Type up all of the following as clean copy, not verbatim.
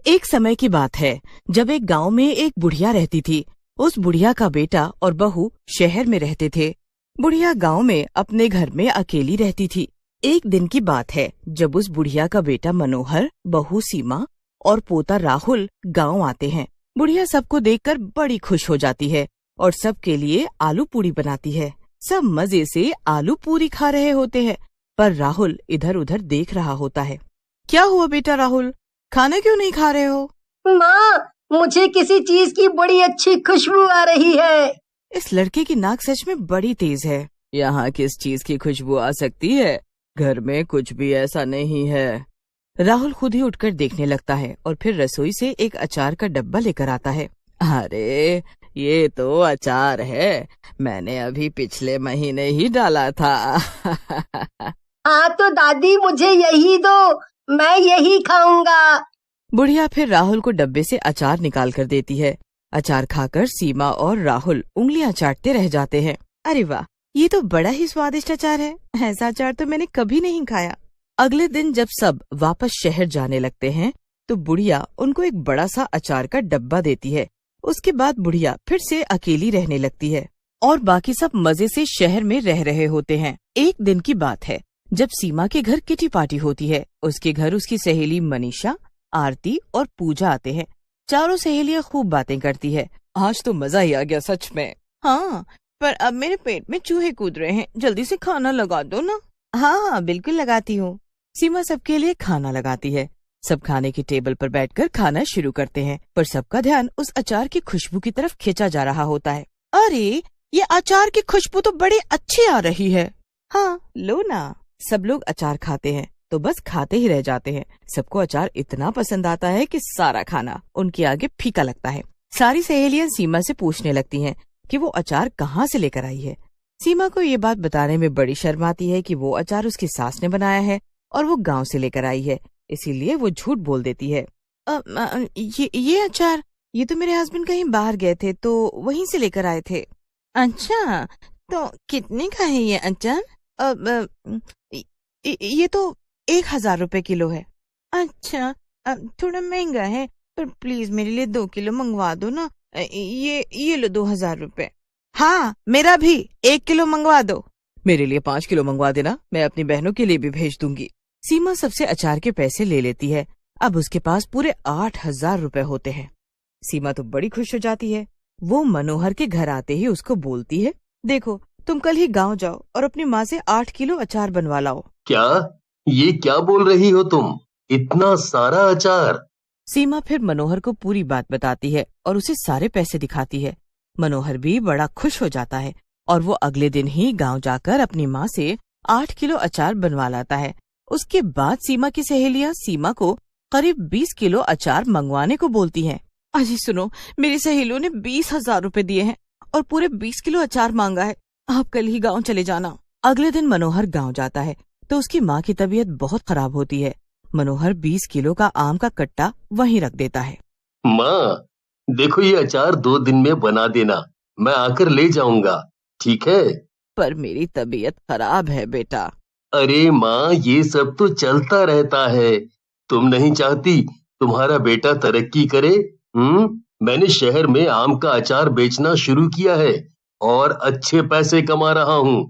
एक समय की बात है जब एक गांव में एक बुढ़िया रहती थी। उस बुढ़िया का बेटा और बहू शहर में रहते थे। बुढ़िया गांव में अपने घर में अकेली रहती थी। एक दिन की बात है जब उस बुढ़िया का बेटा मनोहर, बहू सीमा और पोता राहुल गांव आते हैं। बुढ़िया सबको देखकर बड़ी खुश हो जाती है और सबके लिए आलू पूरी बनाती है। सब मजे से आलू पूरी खा रहे होते हैं, पर राहुल इधर उधर देख रहा होता है। क्या हुआ बेटा राहुल, खाना क्यों नहीं खा रहे हो? माँ, मुझे किसी चीज की बड़ी अच्छी खुशबू आ रही है। इस लड़के की नाक सच में बड़ी तेज है। यहाँ किस चीज की खुशबू आ सकती है? घर में कुछ भी ऐसा नहीं है। राहुल खुद ही उठकर देखने लगता है और फिर रसोई से एक अचार का डब्बा लेकर आता है। अरे ये तो अचार है, मैंने अभी पिछले महीने ही डाला था। हाँ तो दादी, मुझे यही दो, मैं यही खाऊंगा। बुढ़िया फिर राहुल को डब्बे से अचार निकाल कर देती है। अचार खाकर सीमा और राहुल उंगलियां चाटते रह जाते हैं। अरे वाह, ये तो बड़ा ही स्वादिष्ट अचार है। ऐसा अचार तो मैंने कभी नहीं खाया। अगले दिन जब सब वापस शहर जाने लगते हैं तो बुढ़िया उनको एक बड़ा सा अचार का डब्बा देती है। उसके बाद बुढ़िया फिर से अकेली रहने लगती है और बाकी सब मजे से शहर में रह रहे होते हैं। एक दिन की बात है जब सीमा के घर किटी पार्टी होती है। उसके घर उसकी सहेली मनीषा, आरती और पूजा आते हैं। चारों सहेलियां खूब बातें करती है। आज तो मजा ही आ गया सच में। हाँ, पर अब मेरे पेट में चूहे कूद रहे हैं, जल्दी से खाना लगा दो ना। हाँ बिल्कुल लगाती हूँ। सीमा सबके लिए खाना लगाती है। सब खाने की टेबल पर बैठकर खाना शुरू करते हैं, पर सबका ध्यान उस अचार की खुशबू की तरफ खींचा जा रहा होता है। अरे ये अचार की खुशबू तो बड़ी अच्छी आ रही है। हाँ लो ना। सब लोग अचार खाते हैं तो बस खाते ही रह जाते हैं। सबको अचार इतना पसंद आता है कि सारा खाना उनके आगे फीका लगता है। सारी सहेलियां सीमा से पूछने लगती हैं कि वो अचार कहाँ से लेकर आई है। सीमा को ये बात बताने में बड़ी शर्म आती है कि वो अचार उसकी सास ने बनाया है और वो गांव से लेकर आई है, इसीलिए वो झूठ बोल देती है। ये अचार, ये तो मेरे हस्बैंड कहीं बाहर गए थे तो वहीं से लेकर आए थे। अच्छा, तो कितने का है ये अचार? ये तो 1000 रुपए किलो है। अच्छा, थोड़ा महंगा है, पर प्लीज मेरे लिए 2 किलो मंगवा दो ना। ये लो 2000 रुपए। हाँ मेरा भी 1 किलो मंगवा दो। मेरे लिए 5 किलो मंगवा देना, मैं अपनी बहनों के लिए भी भेज दूंगी। सीमा सबसे अचार के पैसे ले लेती है। अब उसके पास पूरे 8000 रुपए होते हैं। सीमा तो बड़ी खुश हो जाती है। वो मनोहर के घर आते ही उसको बोलती है, देखो तुम कल ही गांव जाओ और अपनी माँ से 8 किलो अचार बनवा लाओ। क्या? ये क्या बोल रही हो तुम? इतना सारा अचार? सीमा फिर मनोहर को पूरी बात बताती है और उसे सारे पैसे दिखाती है। मनोहर भी बड़ा खुश हो जाता है और वो अगले दिन ही गांव जाकर अपनी माँ से 8 किलो अचार बनवा लाता है। उसके बाद सीमा की सहेलियां सीमा को करीब 20 किलो अचार मंगवाने को बोलती हैं। अजी सुनो, मेरी सहेलियों ने 20,000 रुपए दिए हैं और पूरे 20 किलो अचार मांगा है। आप कल ही गाँव चले जाना। अगले दिन मनोहर गाँव जाता है तो उसकी माँ की तबीयत बहुत खराब होती है। मनोहर 20 किलो का आम का कट्टा वहीं रख देता है। माँ, देखो ये अचार 2 दिन में बना देना, मैं आकर ले जाऊंगा, ठीक है? पर मेरी तबीयत खराब है बेटा। अरे माँ, ये सब तो चलता रहता है। तुम नहीं चाहती तुम्हारा बेटा तरक्की करे? मैंने शहर में आम का अचार बेचना शुरू किया है और अच्छे पैसे कमा रहा हूँ।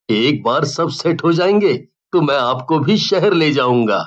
एक बार सब सेट हो जाएंगे तो मैं आपको भी शहर ले जाऊंगा।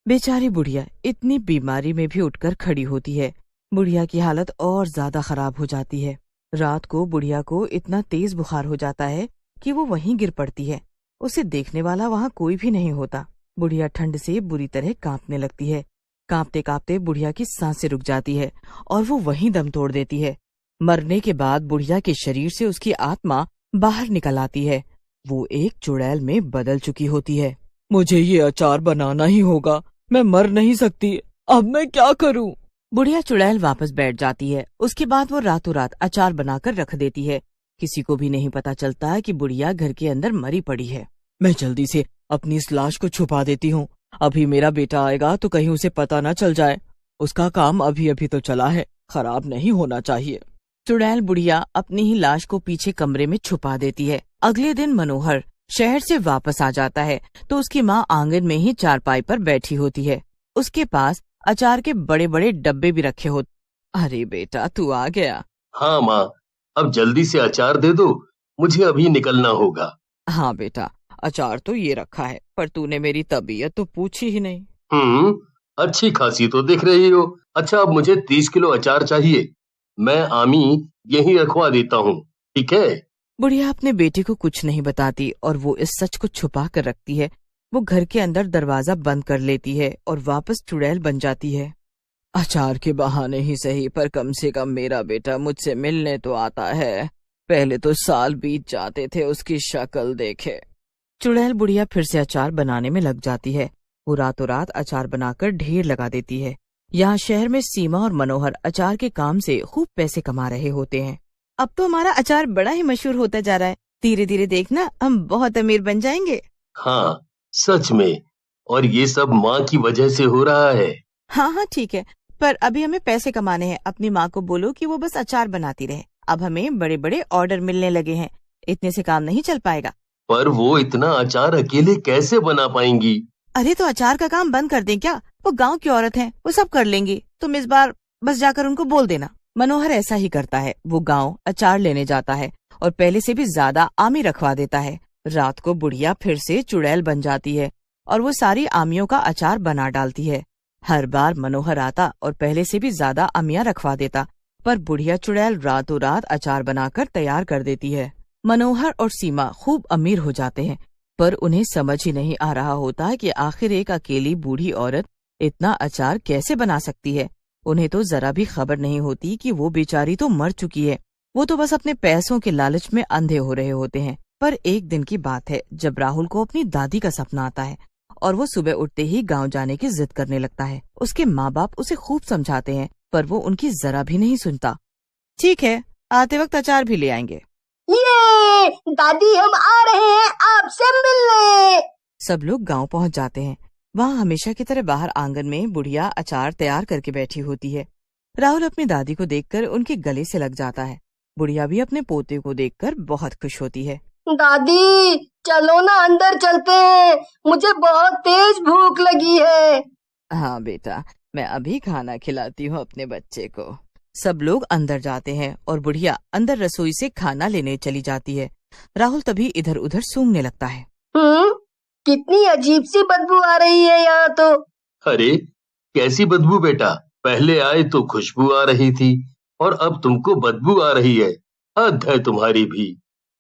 बेचारी बुढ़िया इतनी बीमारी में भी उठकर खड़ी होती है। बुढ़िया की हालत और ज्यादा खराब हो जाती है। रात को बुढ़िया को इतना तेज बुखार हो जाता है कि वो वहीं गिर पड़ती है। उसे देखने वाला वहाँ कोई भी नहीं होता। बुढ़िया ठंड से बुरी तरह कांपने लगती है। कांपते कांपते बुढ़िया की सांसें रुक जाती है और वो वहीं दम तोड़ देती है। मरने के बाद बुढ़िया के शरीर से उसकी आत्मा बाहर निकल आती है। वो एक चुड़ैल में बदल चुकी होती है। मुझे ये अचार बनाना ही होगा, मैं मर नहीं सकती, अब मैं क्या करूं? बुढ़िया चुड़ैल वापस बैठ जाती है। उसके बाद वो रातों रात अचार बनाकर रख देती है। किसी को भी नहीं पता चलता कि बुढ़िया घर के अंदर मरी पड़ी है। मैं जल्दी से अपनी इस लाश को छुपा देती हूँ। अभी मेरा बेटा आएगा तो कहीं उसे पता न चल जाए। उसका काम अभी अभी तो चला है, खराब नहीं होना चाहिए। चुड़ैल बुढ़िया अपनी ही लाश को पीछे कमरे में छुपा देती है। अगले दिन मनोहर शहर से वापस आ जाता है तो उसकी माँ आंगन में ही चारपाई पर बैठी होती है। उसके पास अचार के बड़े बड़े डब्बे भी रखे होते। अरे बेटा, तू आ गया। हाँ माँ, अब जल्दी से अचार दे दो, मुझे अभी निकलना होगा। हाँ बेटा, अचार तो ये रखा है, पर तूने मेरी तबीयत तो पूछी ही नहीं। अच्छी खासी तो दिख रही हो। अच्छा, अब मुझे 30 किलो अचार चाहिए। मैं आमी यहीं रखवा देता हूँ, ठीक है? बुढ़िया अपने बेटे को कुछ नहीं बताती और वो इस सच को छुपा कर रखती है। वो घर के अंदर दरवाजा बंद कर लेती है और वापस चुड़ैल बन जाती है। अचार के बहाने ही सही, पर कम से कम मेरा बेटा मुझसे मिलने तो आता है। पहले तो साल बीत जाते थे उसकी शक्ल देखे। चुड़ैल बुढ़िया फिर से अचार बनाने में लग जाती है। वो रातों रात अचार बनाकर ढेर लगा देती है। यहाँ शहर में सीमा और मनोहर अचार के काम से खूब पैसे कमा रहे होते हैं। अब तो हमारा अचार बड़ा ही मशहूर होता जा रहा है। धीरे धीरे देखना, हम बहुत अमीर बन जाएंगे। हाँ, सच में। और ये सब माँ की वजह से हो रहा है। हाँ हाँ ठीक है, पर अभी हमें पैसे कमाने हैं। अपनी माँ को बोलो कि वो बस अचार बनाती रहे। अब हमें बड़े बड़े ऑर्डर मिलने लगे हैं, इतने से काम नहीं चल पाएगा। पर वो इतना अचार अकेले कैसे बना पाएंगी? अरे तो अचार का काम बंद कर दें क्या? वो गांव की औरत हैं, वो सब कर लेंगी। तुम इस बार बस जाकर उनको बोल देना। मनोहर ऐसा ही करता है। वो गांव अचार लेने जाता है और पहले से भी ज्यादा आमी रखवा देता है। रात को बुढ़िया फिर से चुड़ैल बन जाती है और वो सारी आमियों का अचार बना डालती है। हर बार मनोहर आता और पहले से भी ज्यादा आमियां रखवा देता, पर बुढ़िया चुड़ैल रातों रात अचार बनाकर तैयार कर देती है। मनोहर और सीमा खूब अमीर हो जाते हैं, पर उन्हें समझ ही नहीं आ रहा होता कि आखिर एक अकेली बूढ़ी औरत इतना अचार कैसे बना सकती है। उन्हें तो जरा भी खबर नहीं होती कि वो बेचारी तो मर चुकी है। वो तो बस अपने पैसों के लालच में अंधे हो रहे होते हैं। पर एक दिन की बात है जब राहुल को अपनी दादी का सपना आता है और वो सुबह उठते ही गांव जाने की जिद करने लगता है। उसके माँ बाप उसे खूब समझाते हैं, पर वो उनकी जरा भी नहीं सुनता। ठीक है, आते वक्त अचार भी ले आएंगे। ये दादी, हम आ रहे हैं आपसे मिलने। सब लोग गांव पहुंच जाते हैं। वहाँ हमेशा की तरह बाहर आंगन में बुढ़िया अचार तैयार करके बैठी होती है। राहुल अपनी दादी को देखकर उनके गले से लग जाता है। बुढ़िया भी अपने पोते को देखकर बहुत खुश होती है। दादी, चलो ना, अंदर चलते हैं, मुझे बहुत तेज भूख लगी है। हाँ बेटा, मैं अभी खाना खिलाती हूँ अपने बच्चे को। सब लोग अंदर जाते हैं और बुढ़िया अंदर रसोई से खाना लेने चली जाती है। राहुल तभी इधर उधर सूंघने लगता है। कितनी अजीब सी बदबू आ रही है यहाँ तो। अरे, कैसी बदबू बेटा? पहले आए तो खुशबू आ रही थी और अब तुमको बदबू आ रही है। हद है तुम्हारी भी।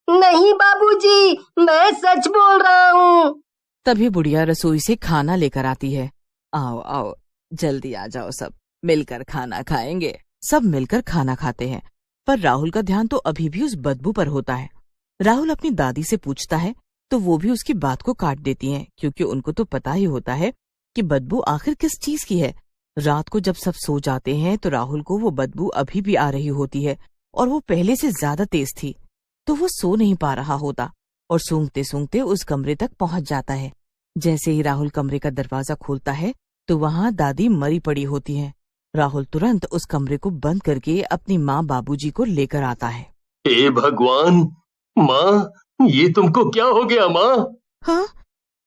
नहीं बाबूजी, मैं सच बोल रहा हूँ। तभी बुढ़िया रसोई से खाना लेकर आती है। आओ आओ, जल्दी आ जाओ, सब मिलकर खाना खाएंगे। सब मिलकर खाना खाते हैं, पर राहुल का ध्यान तो अभी भी उस बदबू पर होता है। राहुल अपनी दादी से पूछता है तो वो भी उसकी बात को काट देती हैं, क्योंकि उनको तो पता ही होता है कि बदबू आखिर किस चीज की है। रात को जब सब सो जाते हैं तो राहुल को वो बदबू अभी भी आ रही होती है और वो पहले से ज्यादा तेज थी, तो वो सो नहीं पा रहा होता और सूंघते सूंघते उस कमरे तक पहुंच जाता है। जैसे ही राहुल कमरे का दरवाजा खोलता है तो वहाँ दादी मरी पड़ी होती है। राहुल तुरंत उस कमरे को बंद करके अपनी माँ बाबूजी को लेकर आता है। हे भगवान! माँ, ये तुमको क्या हो गया माँ? हाँ,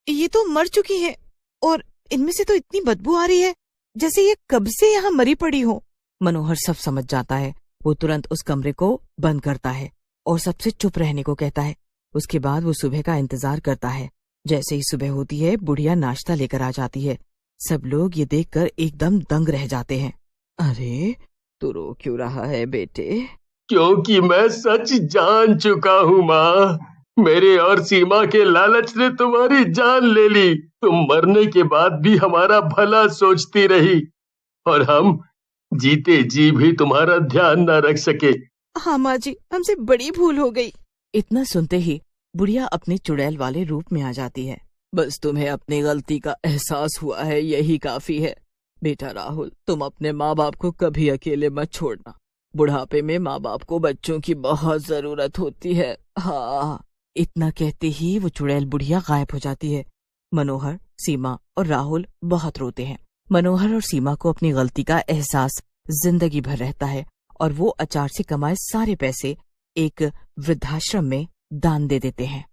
ये तो मर चुकी है और इनमें से तो इतनी बदबू आ रही है जैसे ये कब से यहाँ मरी पड़ी हो। मनोहर सब समझ जाता है। वो तुरंत उस कमरे को बंद करता है और सबसे चुप रहने को कहता है। उसके बाद वो सुबह का इंतजार करता है। जैसे ही सुबह होती है, बुढ़िया नाश्ता लेकर आ जाती है। सब लोग ये देखकर एकदम दंग रह जाते हैं। अरे, तू रो क्यों रहा है बेटे? क्योंकि मैं सच जान चुका हूँ माँ। मेरे और सीमा के लालच ने तुम्हारी जान ले ली। तुम मरने के बाद भी हमारा भला सोचती रही और हम जीते जी भी तुम्हारा ध्यान न रख सके। हाँ माँ जी, हमसे बड़ी भूल हो गई। इतना सुनते ही बुढ़िया अपने चुड़ैल वाले रूप में आ जाती है। बस तुम्हें अपनी गलती का एहसास हुआ है, यही काफी है। बेटा राहुल, तुम अपने माँ बाप को कभी अकेले मत छोड़ना। बुढ़ापे में माँ बाप को बच्चों की बहुत जरूरत होती है। हाँ। इतना कहते ही वो चुड़ैल बुढ़िया गायब हो जाती है। मनोहर, सीमा और राहुल बहुत रोते हैं। मनोहर और सीमा को अपनी गलती का एहसास जिंदगी भर रहता है और वो अचार से कमाए सारे पैसे एक वृद्धाश्रम में दान दे देते हैं।